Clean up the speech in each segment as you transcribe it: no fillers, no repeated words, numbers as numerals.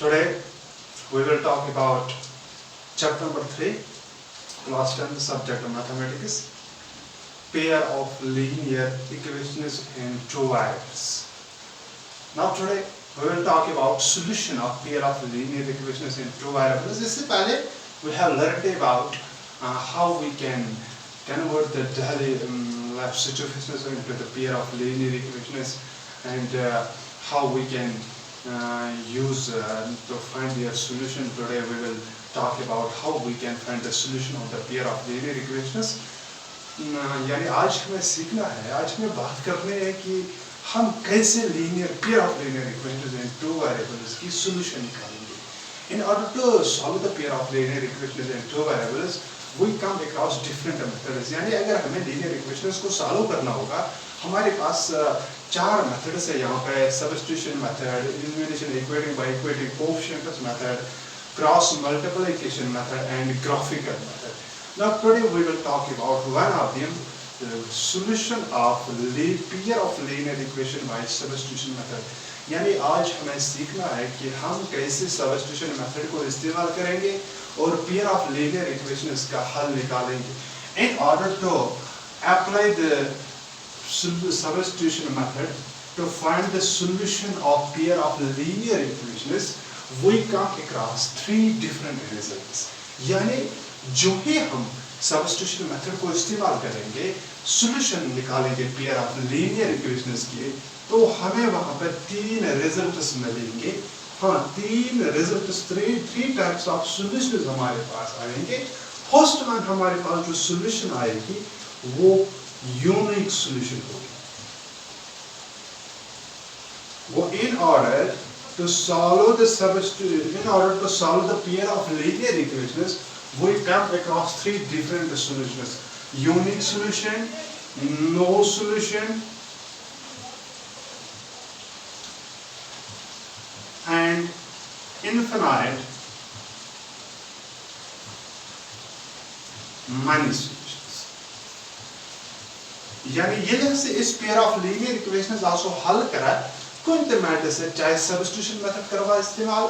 Today we will talk about chapter number 3, class 10, subject of mathematics, pair of linear equations in two variables. Now today we will talk about solution of pair of linear equations in two variables. इससे पहले we have learned about how we can convert the daily life situations into the pair of linear equations and how we can use to find their solution. Today we will talk about how we can find the solution of the pair of linear equations. यानी आज हमें सीखना है, आज हमें बात करनी है कि हम कैसे linear pair of linear equations in two variables की सॉल्यूशन निकालेंगे. In order to solve the pair of linear equations in two variables, we come across different methods. यानी अगर हमें लीनियर इक्वेशंस को सॉल्व करना होगा, हमारे पास चार मेथड्स है यहाँ पे. Substitution method, elimination equating by equating coefficients method, cross multiplication method and graphical method. Now today we will talk about one of them, the solution of pair of linear equation by substitution method. यानी आज हमें सीखना है कि हम कैसे substitution method को इस्तेमाल करेंगे और पेयर ऑफ लीनियर इक्वेशंस का हल निकालेंगे. In order to apply the substitution method to find the solution of pair of linear equations, we come across three different results. यानी जो ही हम सब्स्टिट्यूशन मेथड को इस्तेमाल करेंगे, सॉल्यूशन निकालेंगे पेयर ऑफ लीनियर इक्वेशंस के, तो हमें वहां पर तीन रिजल्ट्स मिलेंगे. हाँ, तीन results, three types of solutions हमारे पास आएंगे. फर्स्ट वन हमारे पास जो सॉल्यूशन आएगी वो यूनिक सॉल्यूशन होगी. वो in order to solve the pair of linear equations, we come across three different solutions: unique solution, no solution, and infinite many solutions. यानी ये से इस पेयर ऑफ लीनियर इक्वेशंस आसो हल करा कौन ते मेथड से, चाहे सब्स्टिट्यूशन मेथड करवा इस्तेमाल,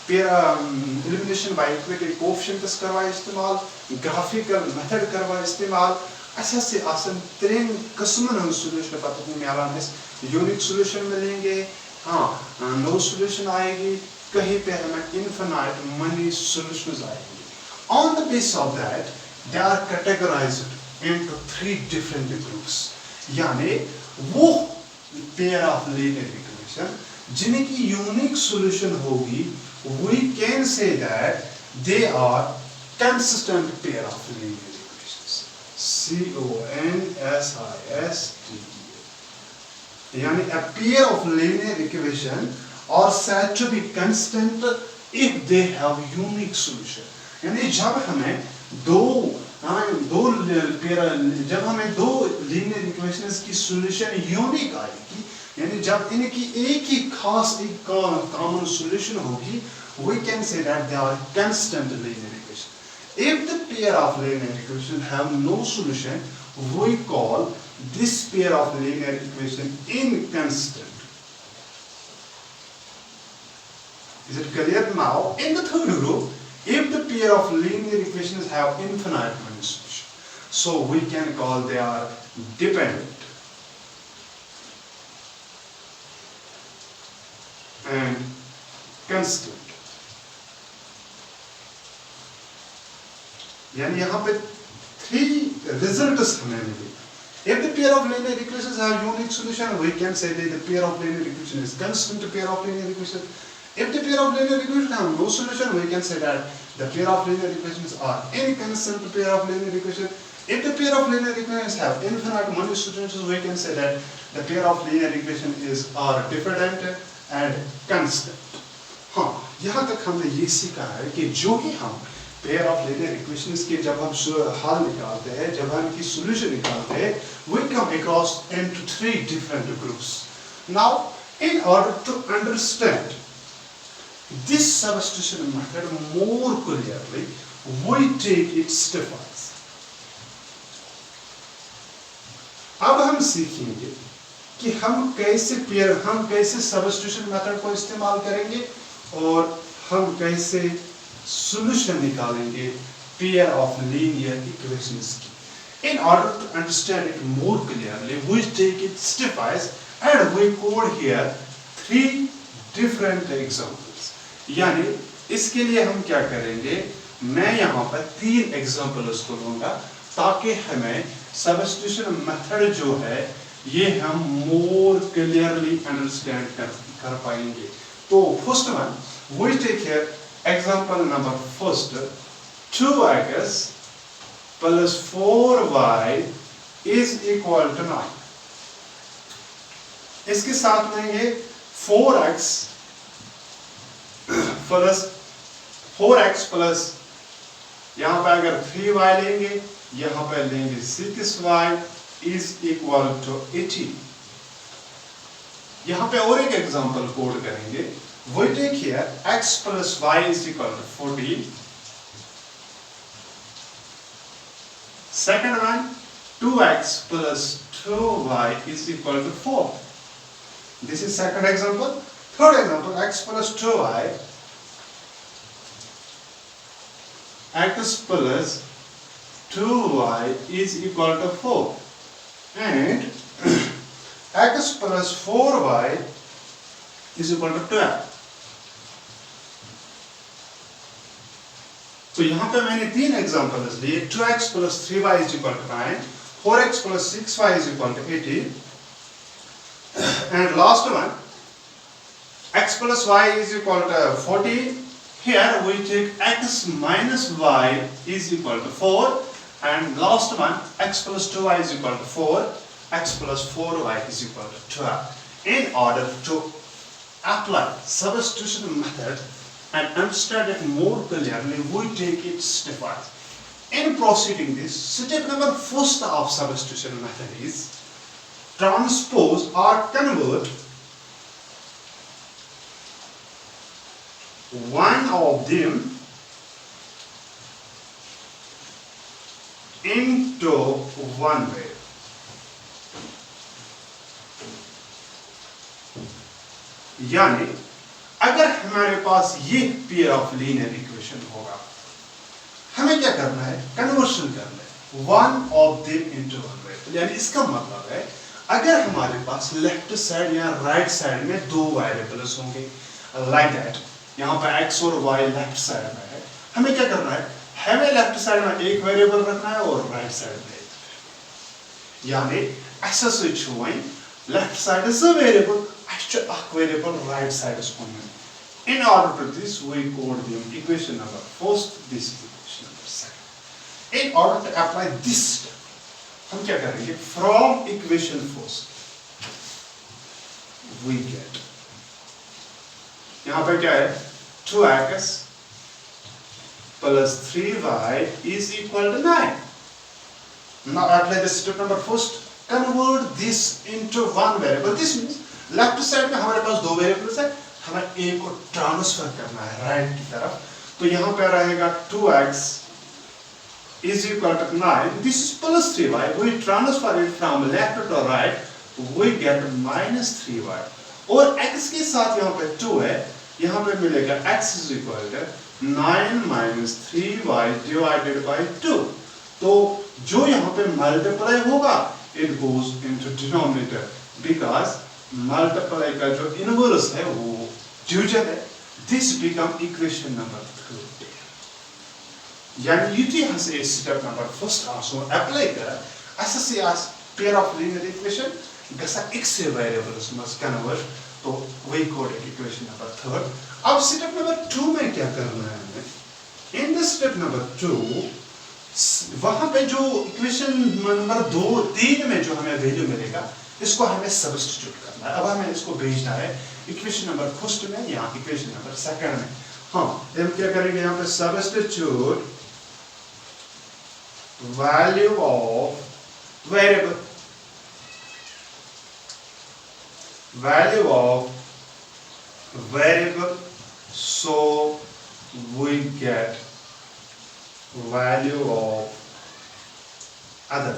pair elimination by equating coefficients करवा इस्तेमाल, ग्राफिकल मेथड करवा इस्तेमाल. ऐसे से आसन तीन किस्मन हन सॉल्यूशन पता नहीं मिलान है. यूनिक सॉल्यूशन मिलेंगे, हाँ, नो सॉल्यूशन आएगी, कहीं पे हमें इनफिनाइट मनी सॉल्यूशंस आएंगे. On the basis of that, they are categorized into three different groups. यानी वो पेयर ऑफ लीनियर इक्वेशन जिनकी यूनिक सॉल्यूशन होगी, we can say that they are consistent pair of linear equations. consistent. यानी a pair of linear equation are said to be constant if they have unique solution. यानी जब हमें दो linear equations की solution unique आएगी, यानी जब इनकी एक ही खास एक कॉमन सॉल्यूशन होगी, we can say that they are constant linear equation. If the pair of linear equation have no solution, we call this pair of linear equation inconstant. Is it clear now? In the third group, if the pair of linear equations have infinite many solutions, so we can call they are dependent and constant. यानी यहाँ पे three results हमें मिले. If the pair of linear equations have unique solution, we can say that the pair of linear equation is constant pair of linear equation. If the pair of linear equations have no solution, we can say that the pair of linear equations are inconstant pair of linear equation. If the pair of linear equations have infinite many solutions, we can say that the pair of linear equation are dependent and constant. हाँ, यहाँ तक हमने ये सीखा है कि जो ही हम पेयर ऑफ लीनियर इक्वेशंस के जब हम हल निकालते हैं, जब हम इनकी सॉल्यूशन निकालते हैं, we come across into three different groups. Now, in order to understand this substitution method more clearly, we take it stepwise. अब हम सीखेंगे कि हम कैसे सब्स्टिट्यूशन मेथड को इस्तेमाल करेंगे और हम कैसे solution निकालेंगे pair of linear equations की. In order to understand it more clearly, we take it stepwise and we code here 3 different examples. यानी इसके लिए हम क्या करेंगे, मैं यहाँ पर 3 examples को लूँगा ताकि हमें substitution method जो है ये हम more clearly understand कर पाएंगे. तो first one, we take here example number first, 2x plus 4y is equal to 9. इसके साथ लेंगे 4x plus यहाँ पे अगर 3y लेंगे, यहाँ पे लेंगे 6y is equal to 18. यहाँ पे और एक एग्जांपल कोड करेंगे. We take here x plus y is equal to 14. Second one, 2x plus 2y is equal to 4. This is second example. Third example, x plus 2y, x plus 2y is equal to 4. And x plus 4y is equal to 12. तो यहाँ पे मैंने 3 examples लिए. 2x plus 3y is equal to 9, 4x plus 6y is equal to 18, and last one, x plus y is equal to 40. Here we take x minus y is equal to 4, and last one, x plus 2y is equal to 4, x plus 4y is equal to 12. In order to apply substitution method and understand it more clearly, we take it stepwise. In proceeding this, step number first of substitution method is transpose or convert one of them into one way. यानी अगर हमारे पास ये pair of linear equation होगा, हमें क्या करना है, conversion करना है one of them into one way. यानी इसका मतलब है अगर हमारे पास लेफ्ट साइड या राइट साइड में 2 वेरिएबल्स होंगे लाइक दैट, यहाँ पर x और y लेफ्ट साइड में है, हमें क्या करना है, हमें लेफ्ट साइड में एक वेरिएबल रखना है और राइट साइड में एक. यानी ऐसा स्विच हुआ, left side is a variable, variable right side is common. In order to this, we code the equation number first, this is equation number second. In order to apply this step, हम क्या करेंगे, from equation first, we get, यहाँ पे क्या है, 2x plus 3y is equal to 9. Now apply the step number first, convert this into one variable. This means left side में हमारे पास 2 variables है, हमें एक को ट्रांसफर करना है राइट की तरफ. तो यहाँ पे रहेगा 2x is equal to 9. This is plus 3y. We transfer it from left to right. We get minus 3y. और x के साथ यहाँ पे 2 है, यहाँ पे मिलेगा x is equal to 9 minus 3y divided by 2. तो जो यहाँ पे मल्टीप्लाई होगा, it goes into denominator because multiply का जो इनवर्स है वो डिविजन है. This become equation number 3. यानी युति हसे स्टेप नंबर फर्स्ट आसो अप्लाई कर ऐसा से as pair of linear equation गसा x वेरिएबल्स मस कन्वर्ट. तो वही कोड इक्वेशन नंबर 3. अब स्टेप नंबर 2 में क्या करना है हमें, इन द स्टेप नंबर 2 वहां पे जो इक्वेशन नंबर 2 3 में जो हमें वैल्यू मिलेगा, इसको हमें सब्स्टिट्यूट करना है. अब हमें इसको भेजना है इक्वेशन नंबर फर्स्ट में या इक्वेशन नंबर सेकंड में. हाँ, हम क्या करेंगे, यहाँ पे substitute value of variable, so we get value of other.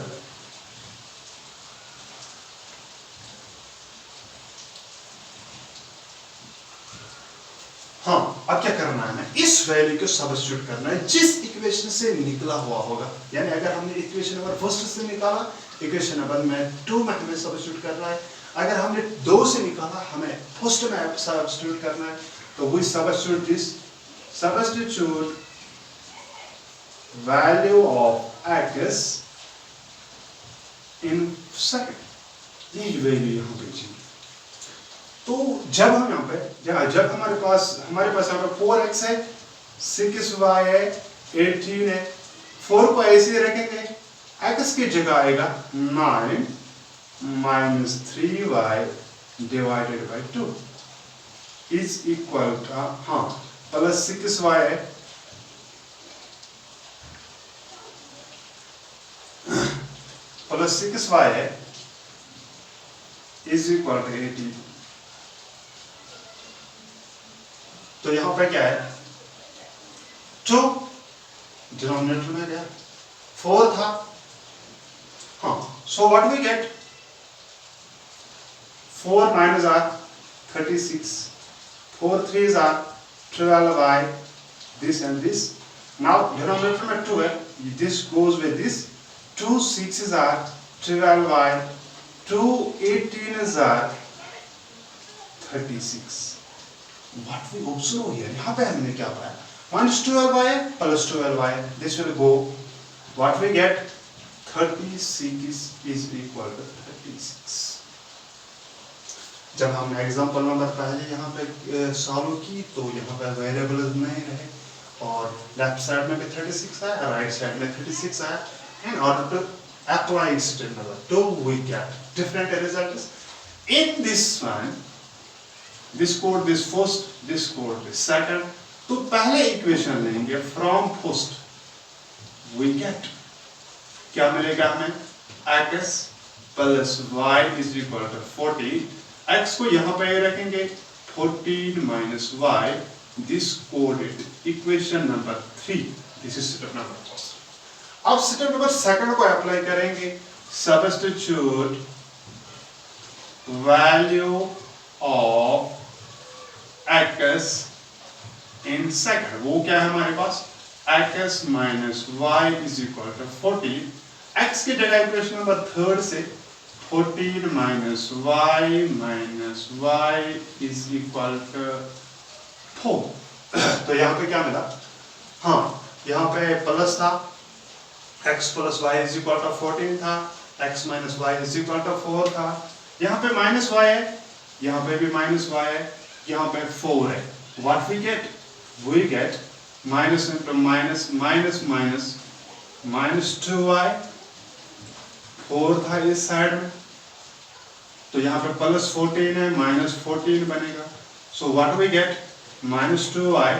हाँ, अब क्या करना है, हमें इस वैल्यू को सब्स्टिट्यूट करना है जिस इक्वेशन से निकला हुआ होगा। यानी अगर हमने इक्वेशन नंबर फर्स्ट से निकाला, इक्वेशन नंबर में 2 में हमें सब्स्टिट्यूट करना है। अगर हमने 2 से निकाला, हमें फर्स्ट में सब्स्टिट्यूट करना है। तो we substitute this, substitute value of x in second, ये वैल्यू यहाँ पे चाहिए। तो जब हम यहाँ पे जब हमारे पास यहाँ पे 4x है, 6y है, 18 है, 4 को ऐसे रखेंगे, x की जगह आएगा 9 minus 3y divided by 2 is equal to plus 6y है, प्लस 6y है is equal to 18। तो यहां पे क्या है, 2 डिनोमिनेटर में गया, 4 था, so what we get, 4 9s are 36, 4 3s are 12y, this and this। now denominator में 2 है, this goes with this, 2 6s are 12y, 2 18s are 36। What we observe here, यहाँ पे हमने क्या पाया, minus 12y plus 12y, this will go, what we get, 36 is equal to 36। जब हमने example number पहले यहाँ पे सॉल्व की, तो यहाँ पे वेरिएबल नहीं रहे और लेफ्ट साइड में भी 36 है, राइट साइड में 36 है। In order to apply step number 2, we get different results. In this one, this code this first, this code this second। तो पहले इक्वेशन लेंगे फ्रॉम फर्स्ट, we get क्या मिलेगा हमें, x plus y is equal to 40। x को यहाँ पे रखेंगे, 14 minus y, this coded equation number 3। This is step number first. अब स्टेप नंबर सेकंड को अप्लाई करेंगे, substitute value of x in second. वो क्या है हमारे पास, x minus y is equal to 40। X की जगह इक्वेशन नंबर थर्ड से 14 minus y is equal to 4। तो यहाँ पे क्या मिला, यहाँ पे प्लस था, x plus y is equal to 14 था, x minus y is equal to 4 था, यहाँ पे माइनस वाई है, यहाँ पे भी माइनस वाई है, यहाँ पे 4 है। What we get minus into minus minus minus minus 2y, 4 था इस साइड में, तो यहाँ पे प्लस 14 है, माइनस 14 बनेगा। So what we get, minus 2y,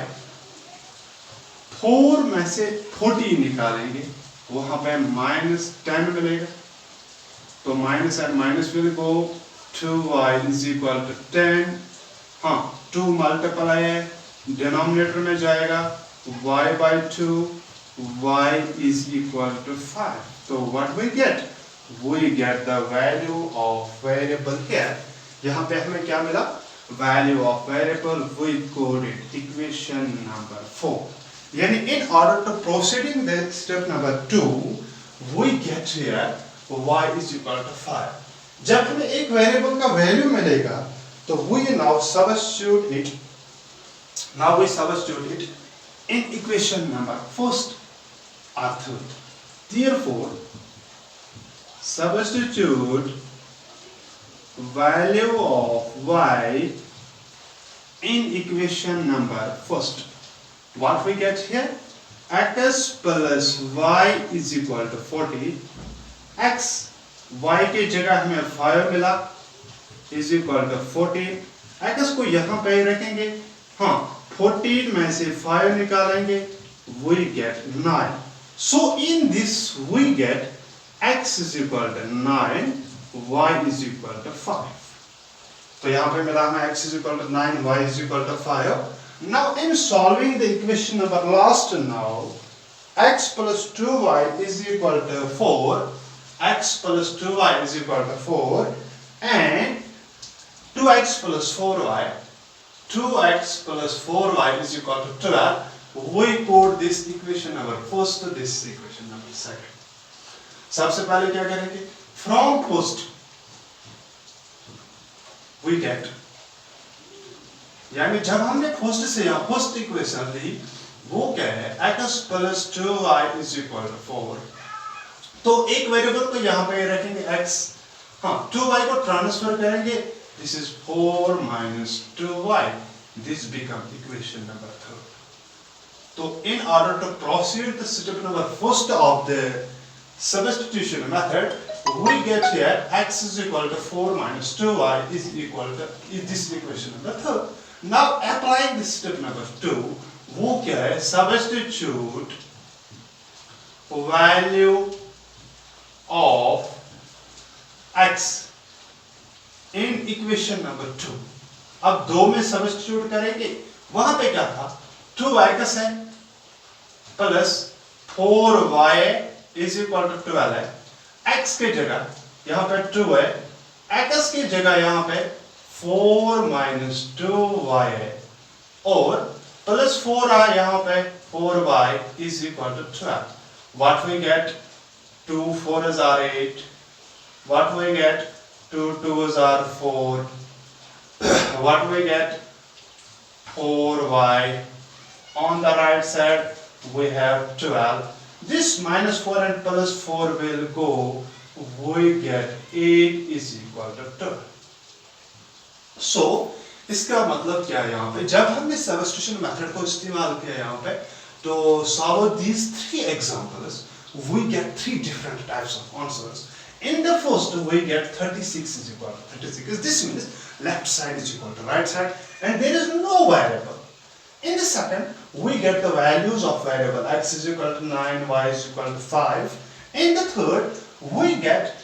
4 में से 14 निकालेंगे, वहां पे माइनस 10 मिलेगा, तो minus and minus will go, 2y is equal to 10। 2 multiply है, डिनोमिनेटर में जाएगा, y by 2, y is equal to 5। तो what we get the value of variable here। यहाँ पे हमें क्या मिला, value of variable with coded equation number 4। यानी in order to proceeding the step number 2, we get here y is equal to 5। जब हमें एक वेरिएबल का वैल्यू मिलेगा, तो we now substitute it in equation number first or third। Therefore, substitute value of y in equation number first। What we get here, x plus y is equal to 40। x y की जगह हमें 5 मिला, is equal to 40। x को यहाँ पे रखेंगे, 14 में से 5 निकालेंगे, we get 9। So in this we get x is equal to 9, y is equal to 5। तो यहाँ पे मिला हमें x is equal to 9, y is equal to 5। Now in solving the equation number last now, x plus 2y is equal to 4, x plus 2y is equal to 4, and 2x plus 4y, 2x plus 4y is equal to 12. We put this equation number first, this equation number second. सबसे पहले क्या करेंगे? From first we get, यानी जब हमने first से यहाँ first equation ली वो क्या है? x plus 2y is equal to 4. तो एक वेरिएबल को यहाँ पे रखेंगे x, हाँ 2y को ट्रांसफर करेंगे. This is 4 minus 2y. This becomes equation number 3. So in order to proceed the step number first of the substitution method, we get here x is equal to 4 minus 2y is equal to this equation number 3. Now applying this step number 2, वो क्या है? Substitute value of x in equation number 2. अब दो में substitute करेंगे. वहां पे क्या था? 2x है plus 4y is equal to 12 है. x के जगह यहाँ पे 2 है, x की जगह यहाँ पे 4 minus 2y है और प्लस 4 है यहाँ पे 4y is equal to 12. What we get? 2 4s are 8. What we get? 2 2s are 4. What we get? 4y. On the right side we have 12. This minus 4 and plus 4 will go. We get 8 is equal to 12. So इसका मतलब क्या है? यहाँ पे जब हमने substitution method को इस्तेमाल किया यहाँ पे, तो solve these three examples, we get three different types of answers. In the first, we get 36 is equal to 36. This means left side is equal to right side, and there is no variable. In the second, we get the values of variable x is equal to 9, y is equal to 5. In the third, we get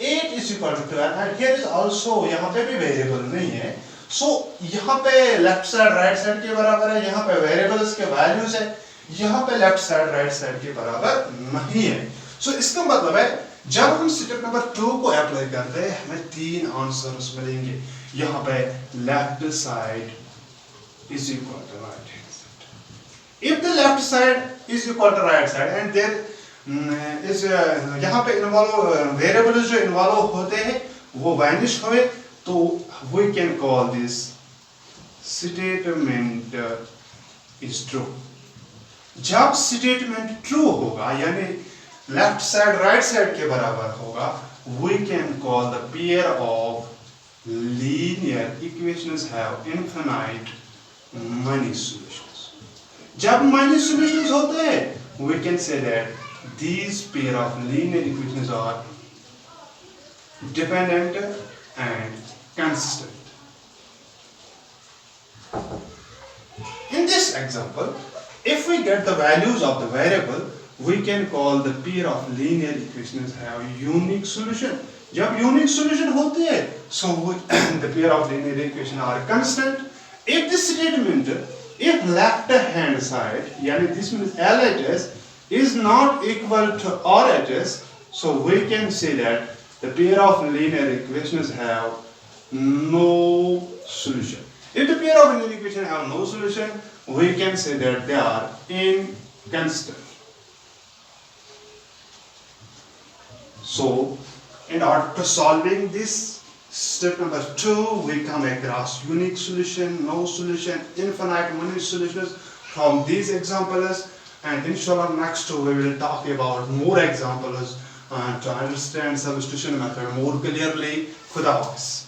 8 is equal to 12, and here is also यहाँ पे भी variable नहीं है. So यहाँ पे left side right side के बराबर है, यहाँ पे variables के values है, यहाँ पे left side right side के बराबर नहीं है. So इसका मतलब है जब हम स्टेप नंबर 2 को अप्लाई करते हैं हमें तीन आंसर्स मिलेंगे. यहाँ पे left side is equal to right hand side. If the left side is equal to right side and there is यहाँ पे इन्वॉल्व वेरिएबल्स जो इन्वॉल्व होते हैं वो वैनिश हुए तो we can call this statement is true. जब statement true होगा यानी लेफ्ट साइड राइट साइड के बराबर होगा, we can call the pair of linear equations have infinite many solutions. जब many solutions होते हैं, we can say that these pair of linear equations are dependent and consistent. In this example, if we get the values of the variable, we can call the pair of linear equations have unique solution. जब unique solution होते हैं, so the pair of linear equations are constant. If this statement, if left hand side, यानी this means LHS is not equal to RHS, so we can say that the pair of linear equations have no solution. If the pair of linear equations have no solution, we can say that they are inconstant. So, in order to solving this step number 2, we come across unique solution, no solution, infinite many solutions from these examples, and inshallah next we will talk about more examples to understand substitution method more clearly. Khuda Hafiz.